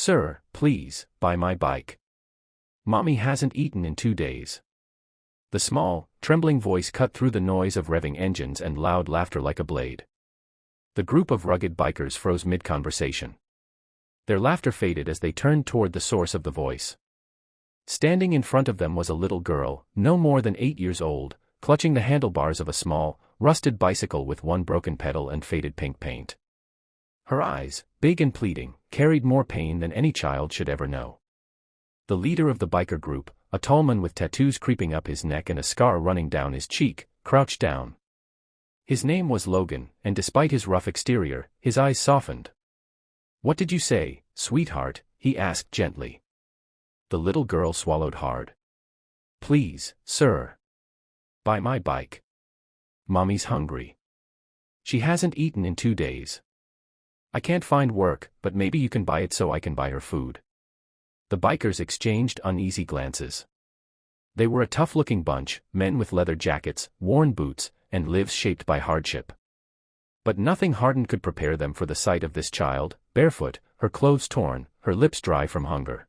Sir, please, buy my bike. Mommy hasn't eaten in 2 days. The small, trembling voice cut through the noise of revving engines and loud laughter like a blade. The group of rugged bikers froze mid-conversation. Their laughter faded as they turned toward the source of the voice. Standing in front of them was a little girl, no more than 8 years old, clutching the handlebars of a small, rusted bicycle with one broken pedal and faded pink paint. Her eyes, big and pleading, carried more pain than any child should ever know. The leader of the biker group, a tall man with tattoos creeping up his neck and a scar running down his cheek, crouched down. His name was Logan, and despite his rough exterior, his eyes softened. "What did you say, sweetheart?" he asked gently. The little girl swallowed hard. "Please, sir. Buy my bike. Mommy's hungry. She hasn't eaten in 2 days. I can't find work, but maybe you can buy it so I can buy her food." The bikers exchanged uneasy glances. They were a tough-looking bunch, men with leather jackets, worn boots, and lives shaped by hardship. But nothing hardened could prepare them for the sight of this child, barefoot, her clothes torn, her lips dry from hunger.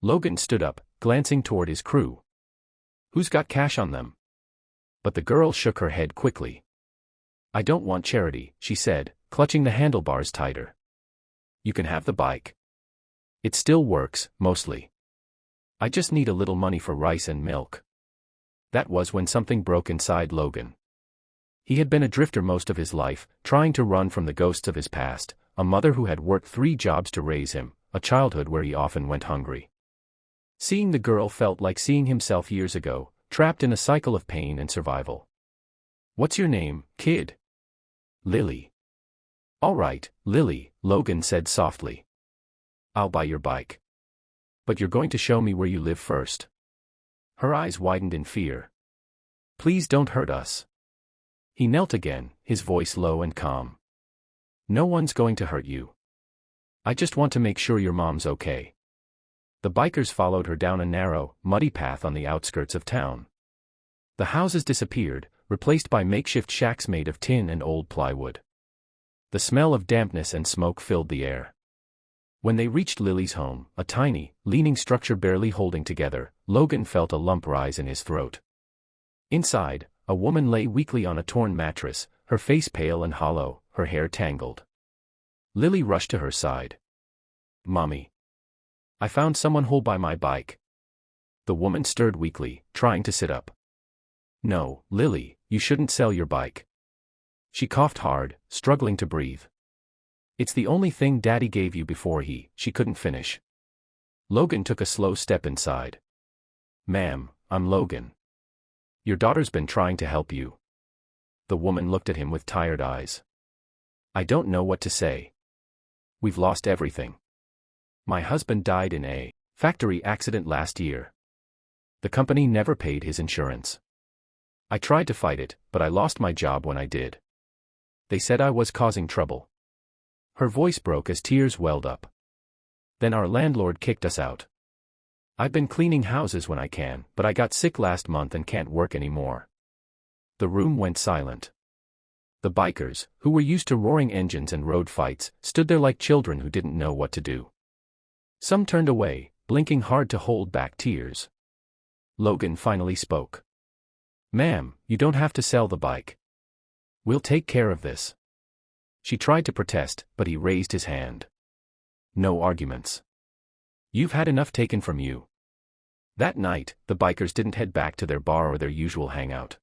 Logan stood up, glancing toward his crew. "Who's got cash on them?" But the girl shook her head quickly. "I don't want charity," she said, clutching the handlebars tighter. "You can have the bike. It still works, mostly. I just need a little money for rice and milk." That was when something broke inside Logan. He had been a drifter most of his life, trying to run from the ghosts of his past, a mother who had worked 3 jobs to raise him, a childhood where he often went hungry. Seeing the girl felt like seeing himself years ago, trapped in a cycle of pain and survival. "What's your name, kid?" "Lily." "All right, Lily," Logan said softly. "I'll buy your bike. But you're going to show me where you live first." Her eyes widened in fear. "Please don't hurt us." He knelt again, his voice low and calm. "No one's going to hurt you. I just want to make sure your mom's okay." The bikers followed her down a narrow, muddy path on the outskirts of town. The houses disappeared, replaced by makeshift shacks made of tin and old plywood. The smell of dampness and smoke filled the air. When they reached Lily's home, a tiny, leaning structure barely holding together, Logan felt a lump rise in his throat. Inside, a woman lay weakly on a torn mattress, her face pale and hollow, her hair tangled. Lily rushed to her side. "Mommy. I found someone who'll buy my bike." The woman stirred weakly, trying to sit up. "No, Lily, you shouldn't sell your bike." She coughed hard, struggling to breathe. "It's the only thing Daddy gave you before she couldn't finish." Logan took a slow step inside. "Ma'am, I'm Logan. Your daughter's been trying to help you." The woman looked at him with tired eyes. "I don't know what to say. We've lost everything. My husband died in a factory accident last year. The company never paid his insurance. I tried to fight it, but I lost my job when I did. They said I was causing trouble." Her voice broke as tears welled up. "Then our landlord kicked us out. I've been cleaning houses when I can, but I got sick last month and can't work anymore." The room went silent. The bikers, who were used to roaring engines and road fights, stood there like children who didn't know what to do. Some turned away, blinking hard to hold back tears. Logan finally spoke. "Ma'am, you don't have to sell the bike. We'll take care of this." She tried to protest, but he raised his hand. "No arguments. You've had enough taken from you." That night, the bikers didn't head back to their bar or their usual hangout.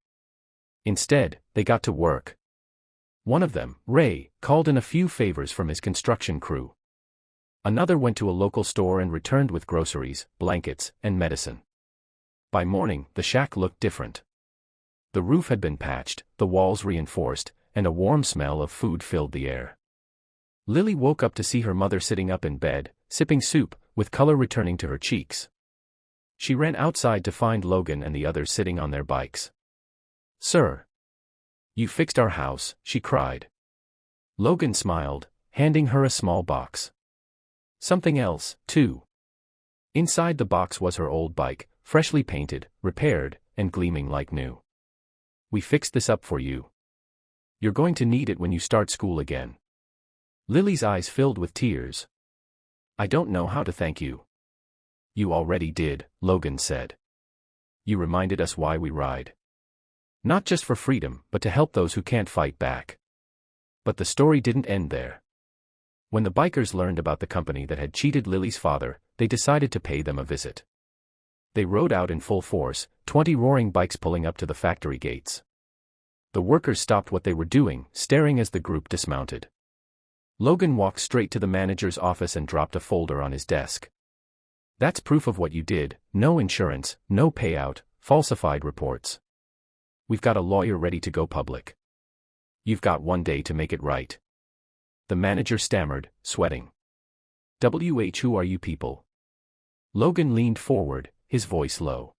Instead, they got to work. One of them, Ray, called in a few favors from his construction crew. Another went to a local store and returned with groceries, blankets, and medicine. By morning, the shack looked different. The roof had been patched, the walls reinforced, and a warm smell of food filled the air. Lily woke up to see her mother sitting up in bed, sipping soup, with color returning to her cheeks. She ran outside to find Logan and the others sitting on their bikes. "Sir. You fixed our house," she cried. Logan smiled, handing her a small box. "Something else, too." Inside the box was her old bike, freshly painted, repaired, and gleaming like new. "We fixed this up for you. You're going to need it when you start school again." Lily's eyes filled with tears. I don't know how to thank you. You already did, Logan said. You reminded us why we ride. Not just for freedom, but to help those who can't fight back. But the story didn't end there. When the bikers learned about the company that had cheated Lily's father, they decided to pay them a visit. They rode out in full force, 20 roaring bikes pulling up to the factory gates. The workers stopped what they were doing, staring as the group dismounted. Logan walked straight to the manager's office and dropped a folder on his desk. That's proof of what you did: no insurance, no payout, falsified reports. We've got a lawyer ready to go public. You've got 1 day to make it right. The manager stammered, sweating. Who are you people? Logan leaned forward, his voice low.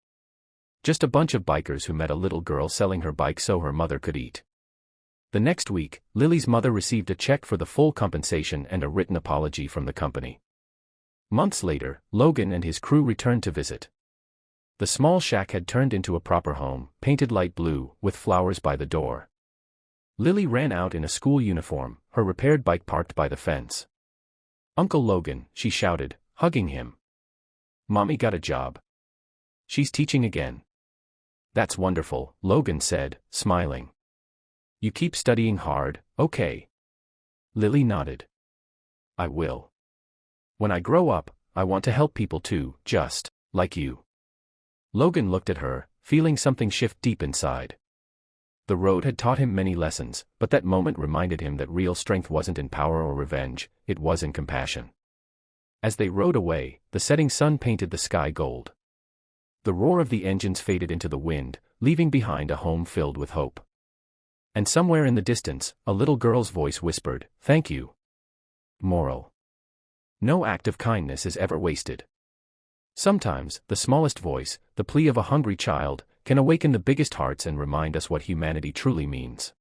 Just a bunch of bikers who met a little girl selling her bike so her mother could eat. The next week, Lily's mother received a check for the full compensation and a written apology from the company. Months later, Logan and his crew returned to visit. The small shack had turned into a proper home, painted light blue, with flowers by the door. Lily ran out in a school uniform, her repaired bike parked by the fence. Uncle Logan, she shouted, hugging him. Mommy got a job. She's teaching again. That's wonderful, Logan said, smiling. You keep studying hard, okay? Lily nodded. I will. When I grow up, I want to help people too, just like you. Logan looked at her, feeling something shift deep inside. The road had taught him many lessons, but that moment reminded him that real strength wasn't in power or revenge, it was in compassion. As they rode away, the setting sun painted the sky gold. The roar of the engines faded into the wind, leaving behind a home filled with hope. And somewhere in the distance, a little girl's voice whispered, "Thank you." Moral: no act of kindness is ever wasted. Sometimes, the smallest voice, the plea of a hungry child, can awaken the biggest hearts and remind us what humanity truly means.